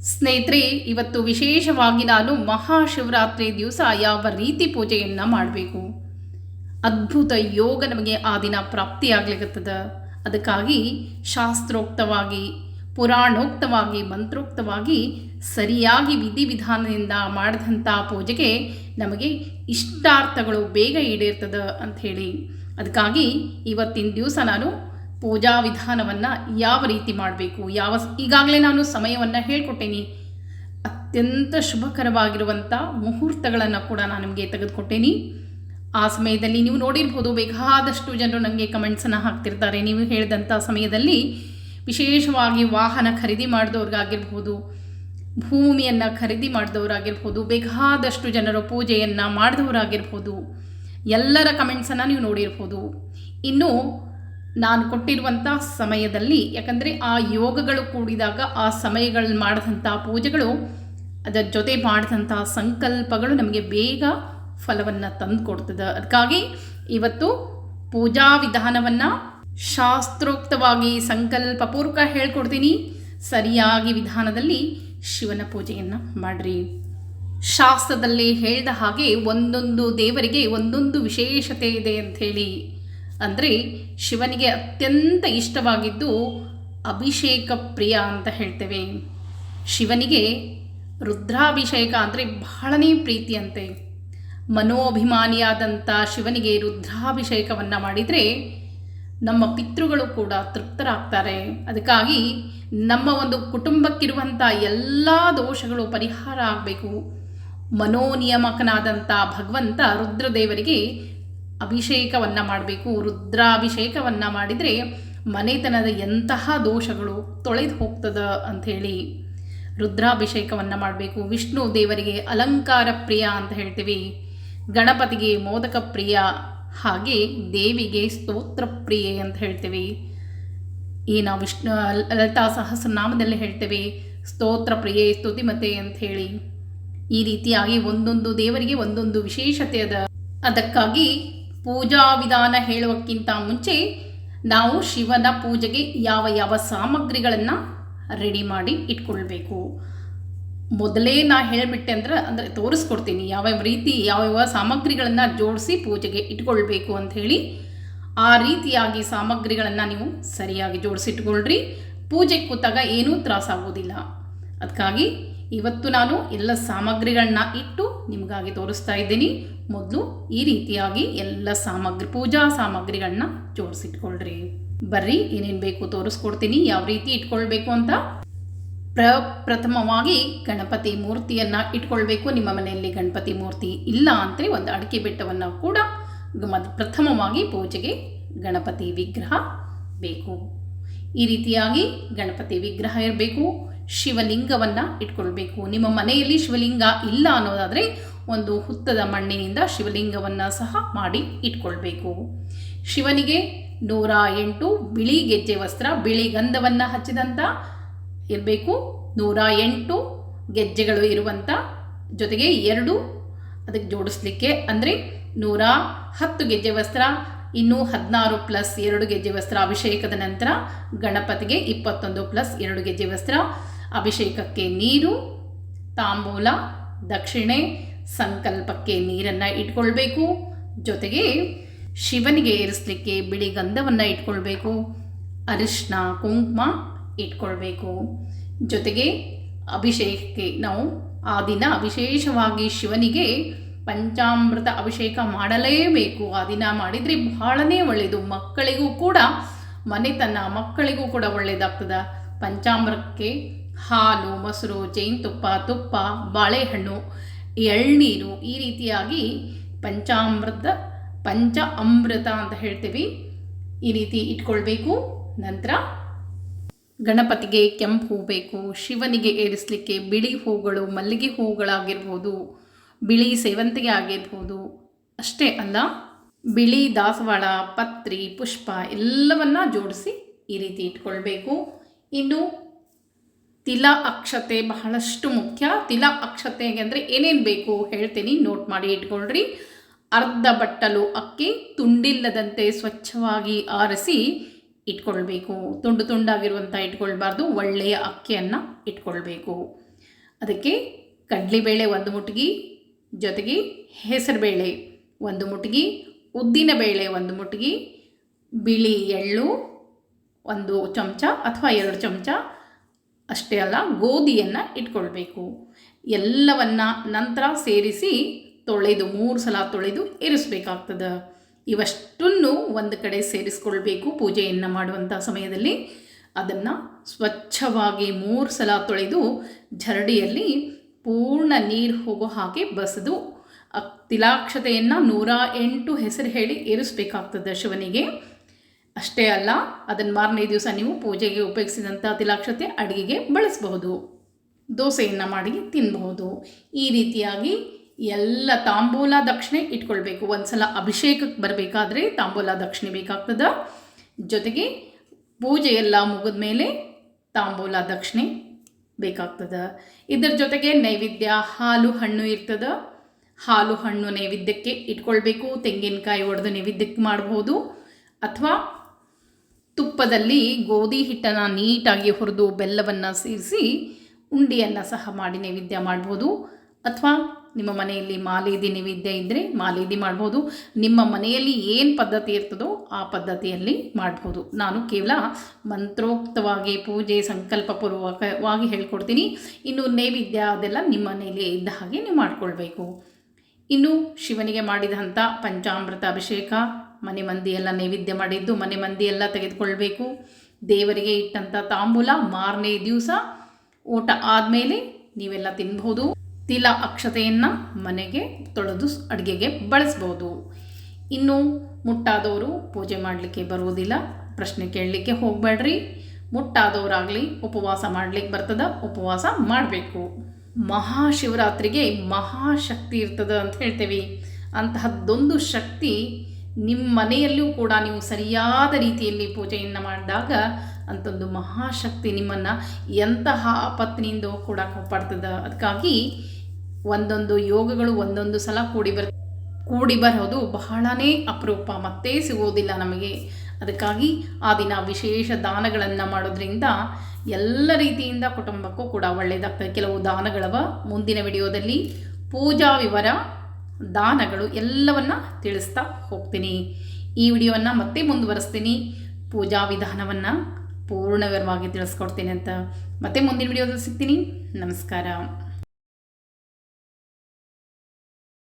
ಸ್ನೇಹಿತರೆ, ಇವತ್ತು ವಿಶೇಷವಾಗಿ ನಾನು ಮಹಾಶಿವರಾತ್ರಿ ದಿವಸ ಯಾವ ರೀತಿ ಪೂಜೆಯನ್ನು ಮಾಡಬೇಕು, ಅದ್ಭುತ ಯೋಗ ನಮಗೆ ಆ ದಿನ ಪ್ರಾಪ್ತಿಯಾಗ್ಲಿಕ್ಕತ್ತದ. ಅದಕ್ಕಾಗಿ ಶಾಸ್ತ್ರೋಕ್ತವಾಗಿ, ಪುರಾಣೋಕ್ತವಾಗಿ, ಮಂತ್ರೋಕ್ತವಾಗಿ ಸರಿಯಾಗಿ ವಿಧಿವಿಧಾನದಿಂದ ಮಾಡಿದಂಥ ಪೂಜೆಗೆ ನಮಗೆ ಇಷ್ಟಾರ್ಥಗಳು ಬೇಗ ಈಡೇರ್ತದ ಅಂಥೇಳಿ, ಅದಕ್ಕಾಗಿ ಇವತ್ತಿನ ದಿವಸ ನಾನು ಪೂಜಾ ವಿಧಾನವನ್ನು ಯಾವ ರೀತಿ ಮಾಡಬೇಕು, ಈಗಾಗಲೇ ನಾನು ಸಮಯವನ್ನು ಹೇಳ್ಕೊಟ್ಟೇನಿ. ಅತ್ಯಂತ ಶುಭಕರವಾಗಿರುವಂಥ ಮುಹೂರ್ತಗಳನ್ನು ಕೂಡ ನಾನು ನಿಮಗೆ ತೆಗೆದುಕೊಟ್ಟೇನಿ. ಆ ಸಮಯದಲ್ಲಿ ನೀವು ನೋಡಿರ್ಬೋದು, ಬೇಕಾದಷ್ಟು ಜನರು ನನಗೆ ಕಮೆಂಟ್ಸನ್ನು ಹಾಕ್ತಿರ್ತಾರೆ. ನೀವು ಹೇಳಿದಂಥ ಸಮಯದಲ್ಲಿ ವಿಶೇಷವಾಗಿ ವಾಹನ ಖರೀದಿ ಮಾಡಿದವ್ರಿಗಾಗಿರ್ಬೋದು, ಭೂಮಿಯನ್ನು ಖರೀದಿ ಮಾಡಿದವರಾಗಿರ್ಬೋದು, ಬೇಕಾದಷ್ಟು ಜನರು ಪೂಜೆಯನ್ನು ಮಾಡಿದವರಾಗಿರ್ಬೋದು, ಎಲ್ಲರ ಕಮೆಂಟ್ಸನ್ನು ನೀವು ನೋಡಿರ್ಬೋದು. ಇನ್ನು ನಾನು ಕೊಟ್ಟಿರುವಂಥ ಸಮಯದಲ್ಲಿ, ಯಾಕಂದರೆ ಆ ಯೋಗಗಳು ಕೂಡಿದಾಗ ಆ ಸಮಯಗಳಲ್ಲಿ ಮಾಡಿದಂಥ ಪೂಜೆಗಳು, ಅದರ ಜೊತೆ ಮಾಡಿದಂಥ ಸಂಕಲ್ಪಗಳು ನಮಗೆ ಬೇಗ ಫಲವನ್ನು ತಂದು ಕೊಡ್ತದೆ. ಅದಕ್ಕಾಗಿ ಇವತ್ತು ಪೂಜಾ ವಿಧಾನವನ್ನು ಶಾಸ್ತ್ರೋಕ್ತವಾಗಿ ಸಂಕಲ್ಪಪೂರ್ವಕ ಹೇಳ್ಕೊಡ್ತೀನಿ. ಸರಿಯಾಗಿ ವಿಧಾನದಲ್ಲಿ ಶಿವನ ಪೂಜೆಯನ್ನು ಮಾಡಿರಿ. ಶಾಸ್ತ್ರದಲ್ಲಿ ಹೇಳಿದ ಹಾಗೆ ಒಂದೊಂದು ದೇವರಿಗೆ ಒಂದೊಂದು ವಿಶೇಷತೆ ಇದೆ ಅಂಥೇಳಿ. ಅಂದರೆ ಶಿವನಿಗೆ ಅತ್ಯಂತ ಇಷ್ಟವಾಗಿದ್ದು ಅಭಿಷೇಕ ಪ್ರಿಯ ಅಂತ ಹೇಳ್ತೇವೆ. ಶಿವನಿಗೆ ರುದ್ರಾಭಿಷೇಕ ಅಂದರೆ ಬಹಳನೇ ಪ್ರೀತಿಯಂತೆ. ಮನೋಭಿಮಾನಿಯಾದಂಥ ಶಿವನಿಗೆ ರುದ್ರಾಭಿಷೇಕವನ್ನು ಮಾಡಿದರೆ ನಮ್ಮ ಪಿತೃಗಳು ಕೂಡ ತೃಪ್ತರಾಗ್ತಾರೆ. ಅದಕ್ಕಾಗಿ ನಮ್ಮ ಒಂದು ಕುಟುಂಬಕ್ಕಿರುವಂಥ ಎಲ್ಲ ದೋಷಗಳು ಪರಿಹಾರ ಆಗಬೇಕು. ಮನೋನಿಯಮಕನಾದಂಥ ಭಗವಂತ ರುದ್ರದೇವರಿಗೆ ಅಭಿಷೇಕವನ್ನು ಮಾಡಬೇಕು. ರುದ್ರಾಭಿಷೇಕವನ್ನು ಮಾಡಿದರೆ ಮನೆತನದ ಎಂತಹ ದೋಷಗಳು ತೊಳೆದು ಹೋಗ್ತದೆ ಅಂಥೇಳಿ ರುದ್ರಾಭಿಷೇಕವನ್ನು ಮಾಡಬೇಕು. ವಿಷ್ಣು ದೇವರಿಗೆ ಅಲಂಕಾರ ಪ್ರಿಯ ಅಂತ ಹೇಳ್ತೀವಿ, ಗಣಪತಿಗೆ ಮೋದಕ ಪ್ರಿಯ, ಹಾಗೆ ದೇವಿಗೆ ಸ್ತೋತ್ರ ಪ್ರಿಯೆ ಅಂತ ಹೇಳ್ತೀವಿ. ಈ ನಾವು ಲಲಿತಾ ಸಹಸ್ರನಾಮದಲ್ಲಿ ಹೇಳ್ತೇವೆ ಸ್ತೋತ್ರ ಪ್ರಿಯೆ, ಸ್ತುತಿಮತೆ ಅಂತ ಹೇಳಿ. ಈ ರೀತಿಯಾಗಿ ಒಂದೊಂದು ದೇವರಿಗೆ ಒಂದೊಂದು ವಿಶೇಷತೆ ಅದ. ಅದಕ್ಕಾಗಿ ಪೂಜಾ ವಿಧಾನ ಹೇಳುವಕ್ಕಿಂತ ಮುಂಚೆ ನಾವು ಶಿವನ ಪೂಜೆಗೆ ಯಾವ ಯಾವ ಸಾಮಗ್ರಿಗಳನ್ನು ರೆಡಿ ಮಾಡಿ ಇಟ್ಕೊಳ್ಬೇಕು ಮೊದಲೇ ನಾ ಹೇಳಿಬಿಟ್ಟೆ ಅಂದರೆ ತೋರಿಸ್ಕೊಡ್ತೀನಿ ಯಾವ ರೀತಿ ಯಾವ ಸಾಮಗ್ರಿಗಳನ್ನು ಜೋಡಿಸಿ ಪೂಜೆಗೆ ಇಟ್ಕೊಳ್ಬೇಕು ಅಂಥೇಳಿ. ಆ ರೀತಿಯಾಗಿ ಸಾಮಗ್ರಿಗಳನ್ನು ನೀವು ಸರಿಯಾಗಿ ಜೋಡಿಸಿಟ್ಕೊಳ್ರಿ. ಪೂಜೆಗೆ ಕೂತಾಗ ಏನೂ ತ್ರಾಸಾಗೋದಿಲ್ಲ. ಅದಕ್ಕಾಗಿ ಇವತ್ತು ನಾನು ಎಲ್ಲ ಸಾಮಗ್ರಿಗಳನ್ನ ಇಟ್ಟು ನಿಮಗಾಗಿ ತೋರಿಸ್ತಾ ಇದ್ದೀನಿ. ಮೊದಲು ಈ ರೀತಿಯಾಗಿ ಎಲ್ಲ ಪೂಜಾ ಸಾಮಗ್ರಿಗಳನ್ನ ಜೋಡಿಸಿಟ್ಕೊಳ್ರಿ. ಬರ್ರಿ, ಏನೇನು ಬೇಕು ತೋರಿಸ್ಕೊಡ್ತೀನಿ, ಯಾವ ರೀತಿ ಇಟ್ಕೊಳ್ಬೇಕು ಅಂತ. ಪ್ರಥಮವಾಗಿ ಗಣಪತಿ ಮೂರ್ತಿಯನ್ನು ಇಟ್ಕೊಳ್ಬೇಕು. ನಿಮ್ಮ ಮನೆಯಲ್ಲಿ ಗಣಪತಿ ಮೂರ್ತಿ ಇಲ್ಲ ಅಂದರೆ ಒಂದು ಅಡಿಕೆ ಬೆಟ್ಟವನ್ನು ಕೂಡ ಪ್ರಥಮವಾಗಿ ಪೂಜೆಗೆ ಗಣಪತಿ ವಿಗ್ರಹ ಬೇಕು. ಈ ರೀತಿಯಾಗಿ ಗಣಪತಿ ವಿಗ್ರಹ ಇರಬೇಕು. ಶಿವಲಿಂಗವನ್ನು ಇಟ್ಕೊಳ್ಬೇಕು. ನಿಮ್ಮ ಮನೆಯಲ್ಲಿ ಶಿವಲಿಂಗ ಇಲ್ಲ ಅನ್ನೋದಾದರೆ ಒಂದು ಹುತ್ತದ ಮಣ್ಣಿನಿಂದ ಶಿವಲಿಂಗವನ್ನು ಸಹ ಮಾಡಿ ಇಟ್ಕೊಳ್ಬೇಕು. ಶಿವನಿಗೆ 108 ಬಿಳಿ ಗೆಜ್ಜೆ ವಸ್ತ್ರ, ಬಿಳಿ ಗಂಧವನ್ನು ಹಚ್ಚಿದಂಥ ಇರಬೇಕು. 108 ಗೆಜ್ಜೆಗಳು ಇರುವಂಥ, ಜೊತೆಗೆ 2 ಅದಕ್ಕೆ ಜೋಡಿಸ್ಲಿಕ್ಕೆ ಅಂದರೆ 110 ಗೆಜ್ಜೆ ವಸ್ತ್ರ, ಇನ್ನೂ 16 + 2 ಗೆಜ್ಜೆ ವಸ್ತ್ರ. ಅಭಿಷೇಕದ ನಂತರ ಗಣಪತಿಗೆ 21 + 2 ಗೆಜ್ಜೆ ವಸ್ತ್ರ. ಅಭಿಷೇಕಕ್ಕೆ ನೀರು, ತಾಂಬೂಲ, ದಕ್ಷಿಣೆ, ಸಂಕಲ್ಪಕ್ಕೆ ನೀರನ್ನು ಇಟ್ಕೊಳ್ಬೇಕು. ಜೊತೆಗೆ ಶಿವನಿಗೆ ಏರಿಸಲಿಕ್ಕೆ ಬಿಳಿ ಗಂಧವನ್ನು ಇಟ್ಕೊಳ್ಬೇಕು. ಅರಿಶಿನ ಕುಂಕುಮ ಇಟ್ಕೊಳ್ಬೇಕು. ಜೊತೆಗೆ ಅಭಿಷೇಕಕ್ಕೆ ನಾವು ಆ ದಿನ ವಿಶೇಷವಾಗಿ ಶಿವನಿಗೆ ಪಂಚಾಮೃತ ಅಭಿಷೇಕ ಮಾಡಲೇಬೇಕು. ಆ ದಿನ ಮಾಡಿದರೆ ಬಹಳನೇ ಒಳ್ಳೆಯದು. ಮಕ್ಕಳಿಗೂ ಕೂಡ ಮಕ್ಕಳಿಗೂ ಕೂಡ ಒಳ್ಳೆಯದಾಗ್ತದೆ. ಪಂಚಾಮೃತಕ್ಕೆ ಹಾಲು, ಮೊಸರು, ಜೇನುತುಪ್ಪ, ತುಪ್ಪ, ಬಾಳೆಹಣ್ಣು, ಎಳ್ನೀರು, ಈ ರೀತಿಯಾಗಿ ಪಂಚ ಅಮೃತ ಅಂತ ಹೇಳ್ತೀವಿ. ಈ ರೀತಿ ಇಟ್ಕೊಳ್ಬೇಕು. ನಂತರ ಗಣಪತಿಗೆ ಕೆಂಪು ಹೂ ಬೇಕು. ಶಿವನಿಗೆ ಏರಿಸಲಿಕ್ಕೆ ಬಿಳಿ ಹೂಗಳು, ಮಲ್ಲಿಗೆ ಹೂಗಳಾಗಿರ್ಬೋದು, ಬಿಳಿ ಸೇವಂತಿಗೆ ಆಗಿರ್ಬೋದು. ಅಷ್ಟೇ ಅಲ್ಲ, ಬಿಳಿ ದಾಸವಾಳ, ಪತ್ರಿ, ಪುಷ್ಪ ಎಲ್ಲವನ್ನ ಜೋಡಿಸಿ ಈ ರೀತಿ ಇಟ್ಕೊಳ್ಬೇಕು. ಇನ್ನು ತಿಲ ಅಕ್ಷತೆ ಬಹಳಷ್ಟು ಮುಖ್ಯ. ತಿಲ ಅಕ್ಷತೆಗೆ ಅಂದರೆ ಏನೇನು ಬೇಕು ಹೇಳ್ತೀನಿ, ನೋಟ್ ಮಾಡಿ ಇಟ್ಕೊಳ್ರಿ. ಅರ್ಧ ಬಟ್ಟಲು ಅಕ್ಕಿ ತುಂಡಿಲ್ಲದಂತೆ ಸ್ವಚ್ಛವಾಗಿ ಆರಿಸಿ ಇಟ್ಕೊಳ್ಬೇಕು. ತುಂಡು ತುಂಡಾಗಿರುವಂಥ ಇಟ್ಕೊಳ್ಬಾರ್ದು, ಒಳ್ಳೆಯ ಅಕ್ಕಿಯನ್ನು ಇಟ್ಕೊಳ್ಬೇಕು. ಅದಕ್ಕೆ ಕಡಲೆಬೇಳೆ 1 ಮುಟ್ಗಿ, ಜೊತೆಗೆ ಹೆಸರುಬೇಳೆ 1 ಮುಟ್ಗಿ, ಉದ್ದಿನಬೇಳೆ 1 ಮುಟ್ಗಿ, ಬಿಳಿ ಎಳ್ಳು 1 ಚಮಚ ಅಥವಾ 2 ಚಮಚ, ಅಷ್ಟೇ ಅಲ್ಲ ಗೋಧಿಯನ್ನು ಇಟ್ಕೊಳ್ಬೇಕು. ಎಲ್ಲವನ್ನ ನಂತರ ಸೇರಿಸಿ ತೊಳೆದು 3 ಸಲ ತೊಳೆದು ಇರಿಸಬೇಕಾಗ್ತದೆ. ಇವಷ್ಟನ್ನು ಒಂದು ಕಡೆ ಸೇರಿಸ್ಕೊಳ್ಬೇಕು. ಪೂಜೆಯನ್ನು ಮಾಡುವಂಥ ಸಮಯದಲ್ಲಿ ಅದನ್ನು ಸ್ವಚ್ಛವಾಗಿ 3 ಸಲ ತೊಳೆದು ಜರಡಿಯಲ್ಲಿ ಪೂರ್ಣ ನೀರು ಹೋಗೋ ಹಾಗೆ ಬಸಿದು ತಿಲಾಕ್ಷತೆಯನ್ನು 108 ಹೆಸರು ಹೇಳಿ ಏರಿಸಬೇಕಾಗ್ತದೆ ಶಿವನಿಗೆ. ಅಷ್ಟೇ ಅಲ್ಲ, ಅದನ್ನು ಮಾರನೇ ದಿವಸ ನೀವು ಪೂಜೆಗೆ ಉಪಯೋಗಿಸಿದಂಥ ತಿಲಾಕ್ಷತೆ ಅಡುಗೆಗೆ ಬಳಸಬಹುದು, ದೋಸೆಯನ್ನು ಮಾಡಿ ತಿನ್ನಬಹುದು. ಈ ರೀತಿಯಾಗಿ ಎಲ್ಲ ತಾಂಬೂಲ ದಕ್ಷಿಣೆ ಇಟ್ಕೊಳ್ಬೇಕು. ಒಂದು ಸಲ ಅಭಿಷೇಕಕ್ಕೆ ಬರಬೇಕಾದ್ರೆ ತಾಂಬೂಲ ದಕ್ಷಿಣೆ ಬೇಕಾಗ್ತದೆ. ಜೊತೆಗೆ ಪೂಜೆ ಎಲ್ಲ ಮುಗಿದ ಮೇಲೆ ತಾಂಬೂಲ ದಕ್ಷಿಣೆ ಬೇಕಾಗ್ತದೆ. ಇದರ ಜೊತೆಗೆ ನೈವೇದ್ಯ ಹಾಲು ಹಣ್ಣು ಇರ್ತದೆ. ಹಾಲು ಹಣ್ಣು ನೈವೇದ್ಯಕ್ಕೆ ಇಟ್ಕೊಳ್ಬೇಕು. ತೆಂಗಿನಕಾಯಿ ಒಡೆದು ನೈವೇದ್ಯಕ್ಕೆ ಮಾಡ್ಬೋದು, ಅಥವಾ ತುಪ್ಪದಲ್ಲಿ ಗೋಧಿ ಹಿಟ್ಟನ್ನು ನೀಟಾಗಿ ಹುರಿದು ಬೆಲ್ಲವನ್ನು ಸೇರಿಸಿ ಉಂಡೆಯನ್ನು ಸಹ ಮಾಡಿ ನೈವೇದ್ಯ ಮಾಡ್ಬೋದು. ಅಥವಾ ನಿಮ್ಮ ಮನೆಯಲ್ಲಿ ಮಾಲೇದಿ ನೈವೇದ್ಯ ಇದ್ದರೆ ಮಾಲೇದಿ ಮಾಡ್ಬೋದು. ನಿಮ್ಮ ಮನೆಯಲ್ಲಿ ಏನು ಪದ್ಧತಿ ಇರ್ತದೋ ಆ ಪದ್ಧತಿಯಲ್ಲಿ ಮಾಡ್ಬೋದು. ನಾನು ಕೇವಲ ಮಂತ್ರೋಕ್ತವಾಗಿ ಪೂಜೆ ಸಂಕಲ್ಪಪೂರ್ವಕವಾಗಿ ಹೇಳ್ಕೊಡ್ತೀನಿ. ಇನ್ನು ನೈವೇದ್ಯ ಅದೆಲ್ಲ ನಿಮ್ಮ ಮನೆಯಲ್ಲಿ ಇದ್ದ ಹಾಗೆ ನೀವು ಮಾಡಿಕೊಳ್ಬೇಕು. ಇನ್ನು ಶಿವನಿಗೆ ಮಾಡಿದಂಥ ಪಂಚಾಮೃತ ಅಭಿಷೇಕ ಮನೆ ಮಂದಿ ಎಲ್ಲ ನೈವೇದ್ಯ ಮಾಡಿದ್ದು ಮನೆ ಮಂದಿ ಎಲ್ಲ ತೆಗೆದುಕೊಳ್ಬೇಕು. ದೇವರಿಗೆ ಇಟ್ಟಂಥ ತಾಂಬೂಲ ಮಾರನೇ ದಿವಸ ಊಟ ಆದಮೇಲೆ ನೀವೆಲ್ಲ ತಿನ್ಬೋದು. ತಿಲ ಅಕ್ಷತೆಯನ್ನು ಮನೆಗೆ ತೊಳೆದು ಅಡುಗೆಗೆ ಬಳಸ್ಬೋದು. ಇನ್ನು ಮುಟ್ಟಾದವರು ಪೂಜೆ ಮಾಡಲಿಕ್ಕೆ ಬರುವುದಿಲ್ಲ, ಪ್ರಶ್ನೆ ಕೇಳಲಿಕ್ಕೆ ಹೋಗಬೇಡ್ರಿ. ಮುಟ್ಟಾದವರಾಗಲಿ ಉಪವಾಸ ಮಾಡಲಿಕ್ಕೆ ಬರ್ತದೆ, ಉಪವಾಸ ಮಾಡಬೇಕು. ಮಹಾಶಿವರಾತ್ರಿಗೆ ಮಹಾಶಕ್ತಿ ಇರ್ತದೆ ಅಂತ ಹೇಳ್ತೇವೆ. ಅಂತಹದ್ದೊಂದು ಶಕ್ತಿ ನಿಮ್ಮ ಮನೆಯಲ್ಲೂ ಕೂಡ ನೀವು ಸರಿಯಾದ ರೀತಿಯಲ್ಲಿ ಪೂಜೆಯನ್ನು ಮಾಡಿದಾಗ ಅಂಥದ್ದು ಮಹಾಶಕ್ತಿ ನಿಮ್ಮನ್ನು ಎಂತಹ ಆಪತ್ತಿನಿಂದ ಕೂಡ ಕಾಪಾಡ್ತದೆ. ಅದಕ್ಕಾಗಿ ಒಂದೊಂದು ಯೋಗಗಳು ಒಂದೊಂದು ಸಲ ಕೂಡಿ ಬರೋದು ಬಹಳನೇ ಅಪರೂಪ, ಮತ್ತೆ ಸಿಗೋದಿಲ್ಲ ನಮಗೆ. ಅದಕ್ಕಾಗಿ ಆ ದಿನ ವಿಶೇಷ ದಾನಗಳನ್ನು ಮಾಡೋದ್ರಿಂದ ಎಲ್ಲ ರೀತಿಯಿಂದ ಕುಟುಂಬಕ್ಕೂ ಕೂಡ ಒಳ್ಳೆಯದಾಗ್ತದೆ. ಕೆಲವು ದಾನಗಳವ ಮುಂದಿನ ವಿಡಿಯೋದಲ್ಲಿ ಪೂಜಾ ವಿವರ, ದಾನಗಳು ಎಲ್ಲವನ್ನು ತಿಳಿಸ್ತಾ ಹೋಗ್ತೀನಿ. ಈ ವಿಡಿಯೋವನ್ನು ಮತ್ತೆ ಮುಂದುವರಿಸ್ತೀನಿ. ಪೂಜಾ ವಿಧಾನವನ್ನು ಪೂರ್ಣ ವಿವರವಾಗಿ ತಿಳಿಸ್ಕೊಡ್ತೀನಿ ಅಂತ. ಮತ್ತೆ ಮುಂದಿನ ವಿಡಿಯೋದಲ್ಲಿ ಸಿಗ್ತೀನಿ. ನಮಸ್ಕಾರ.